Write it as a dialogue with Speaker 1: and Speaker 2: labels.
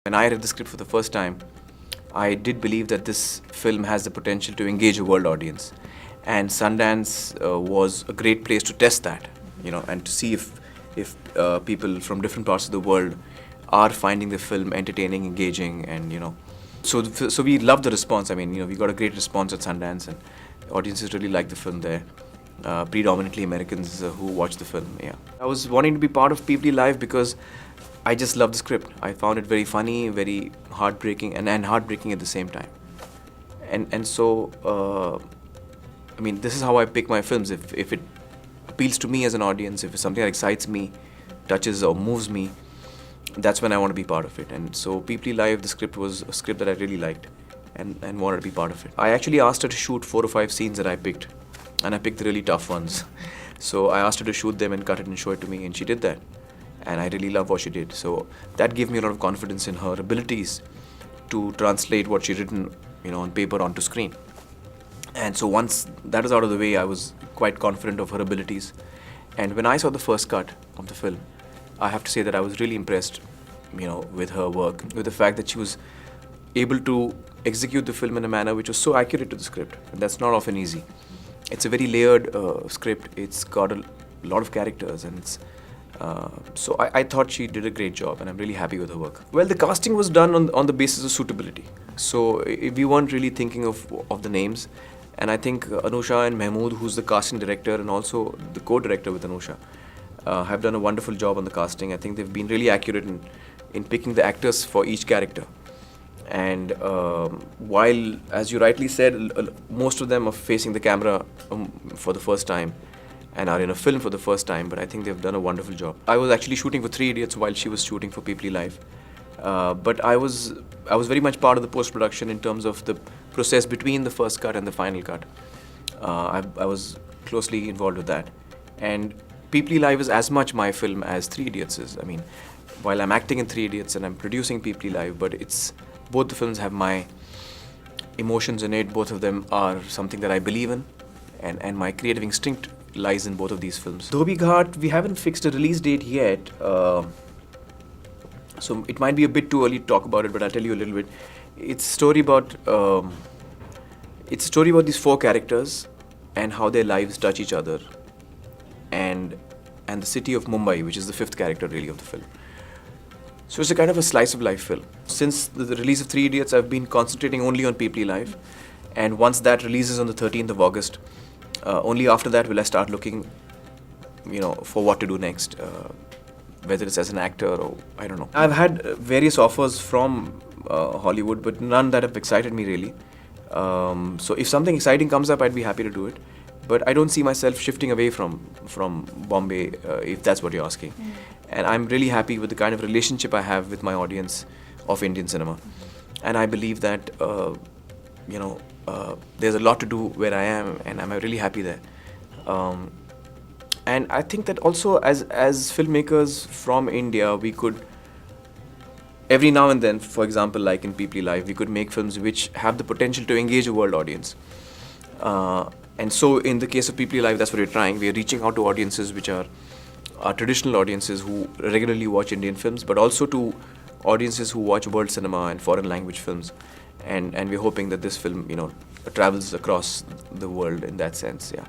Speaker 1: When I read the script for the first time, I did believe that this film has the potential to engage a world audience, and Sundance was a great place to test that, and to see if people from different parts of the world are finding the film entertaining, engaging, and so we love the response. I mean, we got a great response at Sundance, and audiences really like the film there. Predominantly Americans who watch the film. Yeah, I was wanting to be part of People Live because I just love the script. I found it very funny, very heartbreaking, and heartbreaking at the same time. And so, I mean, this is how I pick my films. If it appeals to me as an audience, if it's something that excites me, touches or moves me, that's when I want to be part of it. And so, People Live, the script was a script that I really liked and wanted to be part of it. I actually asked her to shoot 4 or 5 scenes that I picked, and I picked the really tough ones. So I asked her to shoot them and cut it and show it to me, and she did that. And I really love what she did. So that gave me a lot of confidence in her abilities to translate what she'd written, on paper onto screen. And so once that was out of the way, I was quite confident of her abilities. And when I saw the first cut of the film, I have to say that I was really impressed, with her work, with the fact that she was able to execute the film in a manner which was so accurate to the script. And that's not often easy. It's a very layered script. It's got a lot of characters, and so I thought she did a great job, and I'm really happy with her work. Well, the casting was done on the basis of suitability. So we weren't really thinking of the names, and I think Anusha and Mahmood, who's the casting director and also the co-director with Anusha, have done a wonderful job on the casting. I think they've been really accurate in picking the actors for each character. And while, as you rightly said, most of them are facing the camera for the first time and are in a film for the first time, but I think they've done a wonderful job. I was actually shooting for Three Idiots while she was shooting for People Live. But I was very much part of the post-production in terms of the process between the first cut and the final cut. I was closely involved with that. And People Live is as much my film as Three Idiots is. I mean, while I'm acting in Three Idiots and I'm producing People Live, but both the films have my emotions in it. Both of them are something that I believe in, and my creative instinct lies in both of these films. Dhobi Ghat, we haven't fixed a release date yet, so it might be a bit too early to talk about it, but I'll tell you a little bit. It's a story about these 4 characters and how their lives touch each other, and the city of Mumbai, which is the 5th character really of the film. So it's a kind of a slice of life film. Since the release of Three Idiots, I've been concentrating only on People Live, and once that releases on the 13th of August, only after that will I start looking, for what to do next, whether it's as an actor or I don't know. I've had various offers from Hollywood, but none that have excited me really. So if something exciting comes up, I'd be happy to do it. But I don't see myself shifting away from Bombay, if that's what you're asking. And I'm really happy with the kind of relationship I have with my audience of Indian cinema. And I believe that, there's a lot to do where I am, and I'm really happy there. And I think that also as filmmakers from India, we could, every now and then, for example, like in People Live, we could make films which have the potential to engage a world audience. And so in the case of People Live, that's what we're trying. We're reaching out to audiences which are traditional audiences who regularly watch Indian films, but also to audiences who watch world cinema and foreign language films. And we're hoping that this film, travels across the world in that sense, yeah.